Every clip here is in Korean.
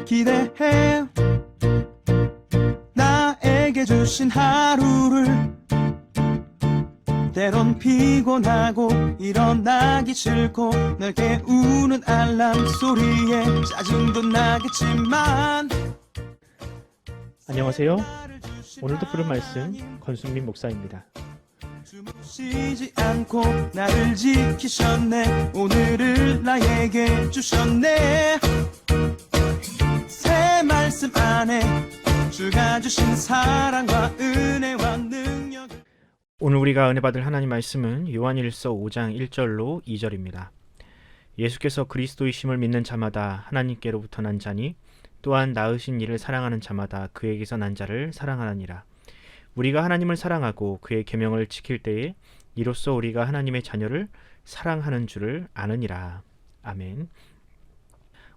기대해 나에게 주신 하루를. 때론 피곤하고 일어나기 싫고 널 깨우는 알람 소리에 짜증도 나겠지만. 안녕하세요. 오늘도 부른 말씀 권순민 목사입니다. 쉬지 않고 나를 지키셨네. 오늘을 나에게 주셨네. 새 말씀 안에 주가 주신 사랑과 은혜와 능력. 오늘 우리가 은혜 받을 하나님 말씀은 요한일서 5장 1절로 2절입니다. 예수께서 그리스도이심을 믿는 자마다 하나님께로부터 난 자니 또한 낳으신 이를 사랑하는 자마다 그에게서 난 자를 사랑하느니라. 우리가 하나님을 사랑하고 그의 계명을 지킬 때에 이로써 우리가 하나님의 자녀를 사랑하는 줄을 아느니라. 아멘.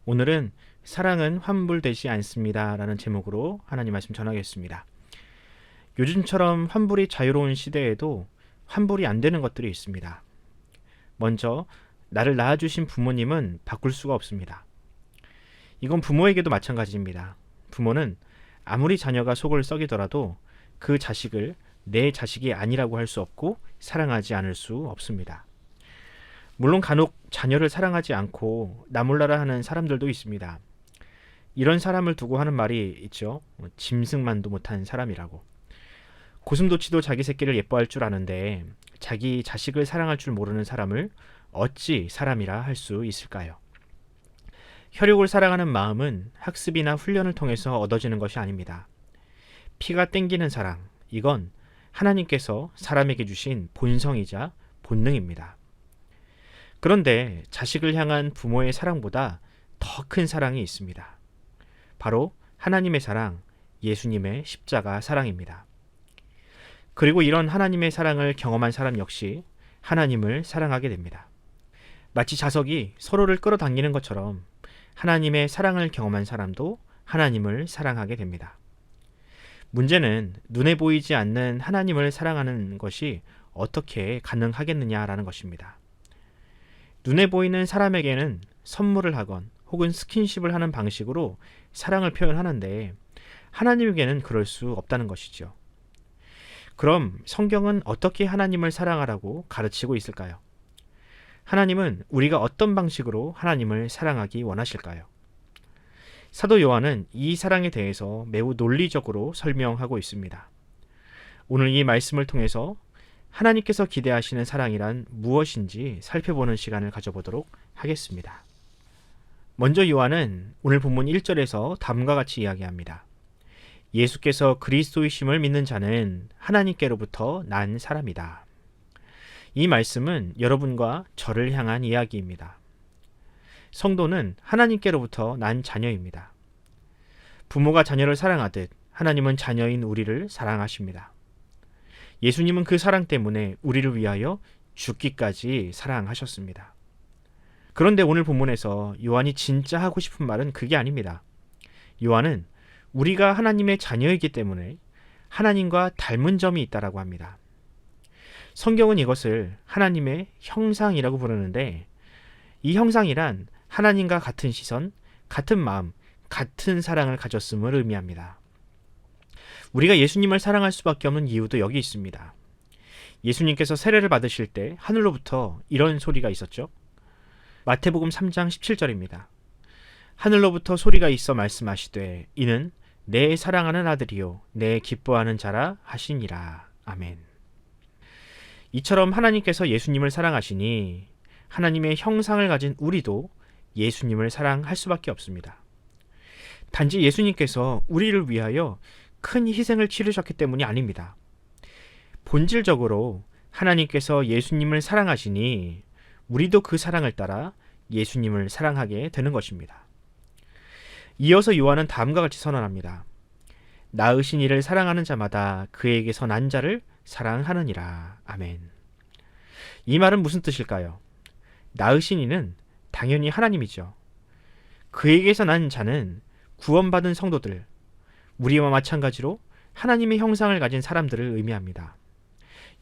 오늘은 사랑은 환불되지 않습니다 라는 제목으로 하나님 말씀 전하겠습니다. 요즘처럼 환불이 자유로운 시대에도 환불이 안 되는 것들이 있습니다. 먼저 나를 낳아주신 부모님은 바꿀 수가 없습니다. 이건 부모에게도 마찬가지입니다. 부모는 아무리 자녀가 속을 썩이더라도 그 자식을 내 자식이 아니라고 할 수 없고 사랑하지 않을 수 없습니다. 물론 간혹 자녀를 사랑하지 않고 나몰라라 하는 사람들도 있습니다. 이런 사람을 두고 하는 말이 있죠. 짐승만도 못한 사람이라고. 고슴도치도 자기 새끼를 예뻐할 줄 아는데 자기 자식을 사랑할 줄 모르는 사람을 어찌 사람이라 할 수 있을까요? 혈육을 사랑하는 마음은 학습이나 훈련을 통해서 얻어지는 것이 아닙니다. 피가 땡기는 사랑, 이건 하나님께서 사람에게 주신 본성이자 본능입니다. 그런데 자식을 향한 부모의 사랑보다 더 큰 사랑이 있습니다. 바로 하나님의 사랑, 예수님의 십자가 사랑입니다. 그리고 이런 하나님의 사랑을 경험한 사람 역시 하나님을 사랑하게 됩니다. 마치 자석이 서로를 끌어당기는 것처럼 하나님의 사랑을 경험한 사람도 하나님을 사랑하게 됩니다. 문제는 눈에 보이지 않는 하나님을 사랑하는 것이 어떻게 가능하겠느냐라는 것입니다. 눈에 보이는 사람에게는 선물을 하건 혹은 스킨십을 하는 방식으로 사랑을 표현하는데 하나님에게는 그럴 수 없다는 것이죠. 그럼 성경은 어떻게 하나님을 사랑하라고 가르치고 있을까요? 하나님은 우리가 어떤 방식으로 하나님을 사랑하기 원하실까요? 사도 요한은 이 사랑에 대해서 매우 논리적으로 설명하고 있습니다. 오늘 이 말씀을 통해서 하나님께서 기대하시는 사랑이란 무엇인지 살펴보는 시간을 가져보도록 하겠습니다. 먼저 요한은 오늘 본문 1절에서 다음과 같이 이야기합니다. 예수께서 그리스도이심을 믿는 자는 하나님께로부터 난 사람이다. 이 말씀은 여러분과 저를 향한 이야기입니다. 성도는 하나님께로부터 난 자녀입니다. 부모가 자녀를 사랑하듯 하나님은 자녀인 우리를 사랑하십니다. 예수님은 그 사랑 때문에 우리를 위하여 죽기까지 사랑하셨습니다. 그런데 오늘 본문에서 요한이 진짜 하고 싶은 말은 그게 아닙니다. 요한은 우리가 하나님의 자녀이기 때문에 하나님과 닮은 점이 있다라고 합니다. 성경은 이것을 하나님의 형상이라고 부르는데 이 형상이란 하나님과 같은 시선, 같은 마음, 같은 사랑을 가졌음을 의미합니다. 우리가 예수님을 사랑할 수밖에 없는 이유도 여기 있습니다. 예수님께서 세례를 받으실 때 하늘로부터 이런 소리가 있었죠. 마태복음 3장 17절입니다. 하늘로부터 소리가 있어 말씀하시되 이는 내 사랑하는 아들이요 내 기뻐하는 자라 하시니라. 아멘. 이처럼 하나님께서 예수님을 사랑하시니 하나님의 형상을 가진 우리도 예수님을 사랑할 수밖에 없습니다. 단지 예수님께서 우리를 위하여 큰 희생을 치르셨기 때문이 아닙니다. 본질적으로 하나님께서 예수님을 사랑하시니 우리도 그 사랑을 따라 예수님을 사랑하게 되는 것입니다. 이어서 요한은 다음과 같이 선언합니다. 낳으신 이를 사랑하는 자마다 그에게서 난 자를 사랑하느니라. 아멘. 이 말은 무슨 뜻일까요? 낳으신 이는 당연히 하나님이죠. 그에게서 난 자는 구원받은 성도들, 우리와 마찬가지로 하나님의 형상을 가진 사람들을 의미합니다.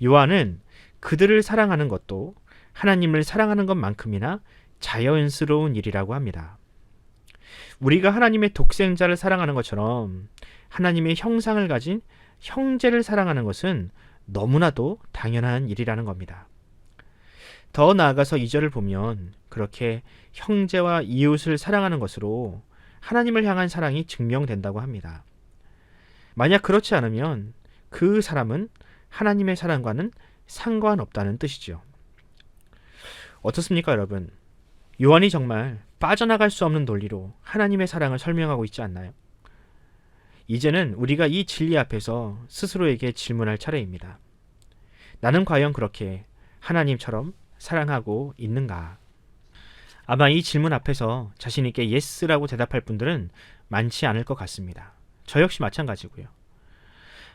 요한은 그들을 사랑하는 것도 하나님을 사랑하는 것만큼이나 자연스러운 일이라고 합니다. 우리가 하나님의 독생자를 사랑하는 것처럼 하나님의 형상을 가진 형제를 사랑하는 것은 너무나도 당연한 일이라는 겁니다. 더 나아가서 2절을 보면 그렇게 형제와 이웃을 사랑하는 것으로 하나님을 향한 사랑이 증명된다고 합니다. 만약 그렇지 않으면 그 사람은 하나님의 사랑과는 상관없다는 뜻이죠. 어떻습니까, 여러분? 요한이 정말 빠져나갈 수 없는 논리로 하나님의 사랑을 설명하고 있지 않나요? 이제는 우리가 이 진리 앞에서 스스로에게 질문할 차례입니다. 나는 과연 그렇게 하나님처럼 사랑하고 있는가? 아마 이 질문 앞에서 자신 있게 예스라고 대답할 분들은 많지 않을 것 같습니다. 저 역시 마찬가지고요.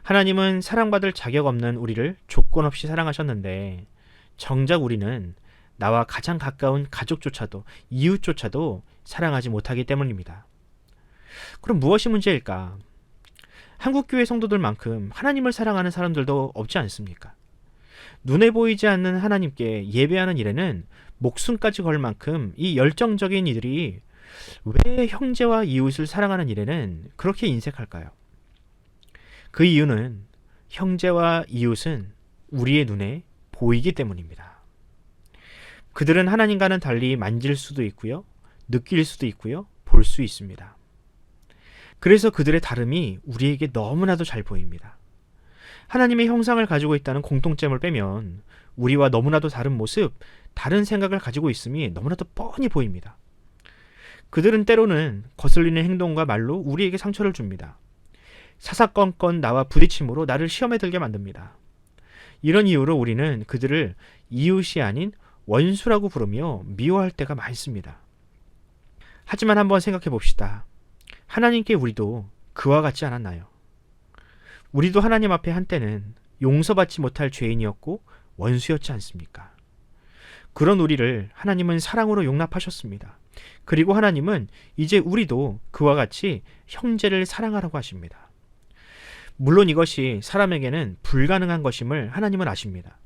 하나님은 사랑받을 자격 없는 우리를 조건 없이 사랑하셨는데 정작 우리는 나와 가장 가까운 가족조차도 이웃조차도 사랑하지 못하기 때문입니다. 그럼 무엇이 문제일까? 한국교회 성도들만큼 하나님을 사랑하는 사람들도 없지 않습니까? 눈에 보이지 않는 하나님께 예배하는 일에는 목숨까지 걸 만큼 이 열정적인 이들이 왜 형제와 이웃을 사랑하는 일에는 그렇게 인색할까요? 그 이유는 형제와 이웃은 우리의 눈에 보이기 때문입니다. 그들은 하나님과는 달리 만질 수도 있고요, 느낄 수도 있고요, 볼 수 있습니다. 그래서 그들의 다름이 우리에게 너무나도 잘 보입니다. 하나님의 형상을 가지고 있다는 공통점을 빼면 우리와 너무나도 다른 모습, 다른 생각을 가지고 있음이 너무나도 뻔히 보입니다. 그들은 때로는 거슬리는 행동과 말로 우리에게 상처를 줍니다. 사사건건 나와 부딪힘으로 나를 시험에 들게 만듭니다. 이런 이유로 우리는 그들을 이웃이 아닌 원수라고 부르며 미워할 때가 많습니다. 하지만 한번 생각해 봅시다. 하나님께 우리도 그와 같지 않았나요? 우리도 하나님 앞에 한때는 용서받지 못할 죄인이었고 원수였지 않습니까? 그런 우리를 하나님은 사랑으로 용납하셨습니다. 그리고 하나님은 이제 우리도 그와 같이 형제를 사랑하라고 하십니다. 물론 이것이 사람에게는 불가능한 것임을 하나님은 아십니다.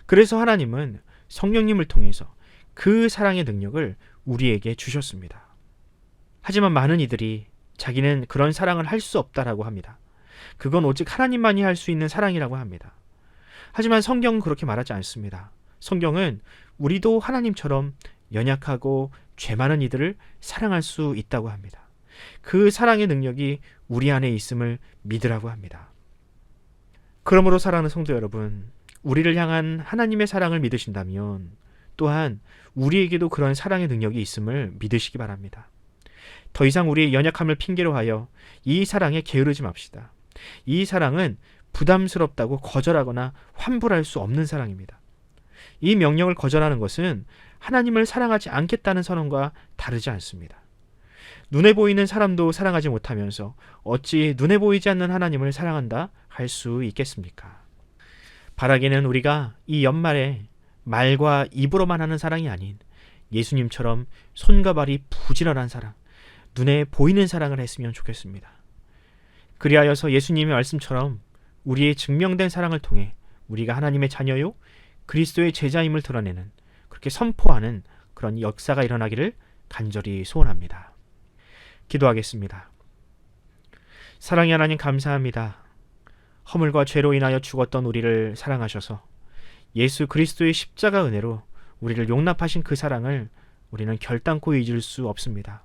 그래서 하나님은 성령님을 통해서 그 사랑의 능력을 우리에게 주셨습니다. 하지만 많은 이들이 자기는 그런 사랑을 할 수 없다라고 합니다. 그건 오직 하나님만이 할 수 있는 사랑이라고 합니다. 하지만 성경은 그렇게 말하지 않습니다. 성경은 우리도 하나님처럼 연약하고 죄 많은 이들을 사랑할 수 있다고 합니다. 그 사랑의 능력이 우리 안에 있음을 믿으라고 합니다. 그러므로 사랑하는 성도 여러분, 우리를 향한 하나님의 사랑을 믿으신다면 또한 우리에게도 그런 사랑의 능력이 있음을 믿으시기 바랍니다. 더 이상 우리의 연약함을 핑계로 하여 이 사랑에 게으르지 맙시다. 이 사랑은 부담스럽다고 거절하거나 환불할 수 없는 사랑입니다. 이 명령을 거절하는 것은 하나님을 사랑하지 않겠다는 선언과 다르지 않습니다. 눈에 보이는 사람도 사랑하지 못하면서 어찌 눈에 보이지 않는 하나님을 사랑한다 할 수 있겠습니까? 바라기는 우리가 이 연말에 말과 입으로만 하는 사랑이 아닌 예수님처럼 손과 발이 부지런한 사랑, 눈에 보이는 사랑을 했으면 좋겠습니다. 그리하여서 예수님의 말씀처럼 우리의 증명된 사랑을 통해 우리가 하나님의 자녀요 그리스도의 제자임을 드러내는, 그렇게 선포하는 그런 역사가 일어나기를 간절히 소원합니다. 기도하겠습니다. 사랑의 하나님, 감사합니다. 허물과 죄로 인하여 죽었던 우리를 사랑하셔서 예수 그리스도의 십자가 은혜로 우리를 용납하신 그 사랑을 우리는 결단코 잊을 수 없습니다.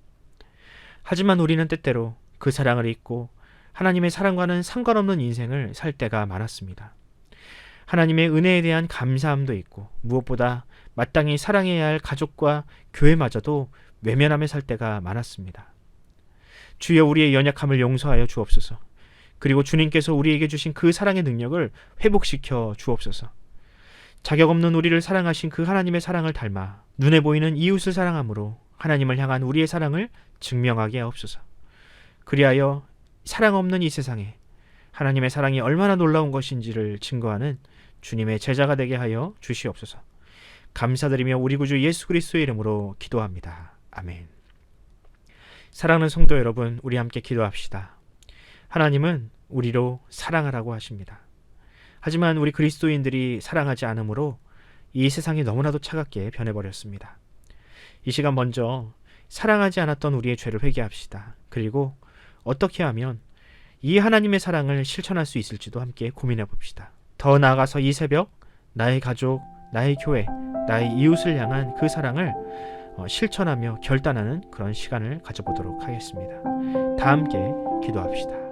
하지만 우리는 때때로 그 사랑을 잊고 하나님의 사랑과는 상관없는 인생을 살 때가 많았습니다. 하나님의 은혜에 대한 감사함도 있고 무엇보다 마땅히 사랑해야 할 가족과 교회마저도 외면하며 살 때가 많았습니다. 주여, 우리의 연약함을 용서하여 주옵소서. 그리고 주님께서 우리에게 주신 그 사랑의 능력을 회복시켜 주옵소서. 자격 없는 우리를 사랑하신 그 하나님의 사랑을 닮아 눈에 보이는 이웃을 사랑함으로 하나님을 향한 우리의 사랑을 증명하게 하옵소서. 그리하여 사랑 없는 이 세상에 하나님의 사랑이 얼마나 놀라운 것인지를 증거하는 주님의 제자가 되게 하여 주시옵소서. 감사드리며 우리 구주 예수 그리스도의 이름으로 기도합니다. 아멘. 사랑하는 성도 여러분, 우리 함께 기도합시다. 하나님은 우리로 사랑하라고 하십니다. 하지만 우리 그리스도인들이 사랑하지 않으므로 이 세상이 너무나도 차갑게 변해버렸습니다. 이 시간 먼저 사랑하지 않았던 우리의 죄를 회개합시다. 그리고 어떻게 하면 이 하나님의 사랑을 실천할 수 있을지도 함께 고민해 봅시다. 더 나아가서 이 새벽 나의 가족, 나의 교회, 나의 이웃을 향한 그 사랑을 실천하며 결단하는 그런 시간을 가져보도록 하겠습니다. 다 함께 기도합시다.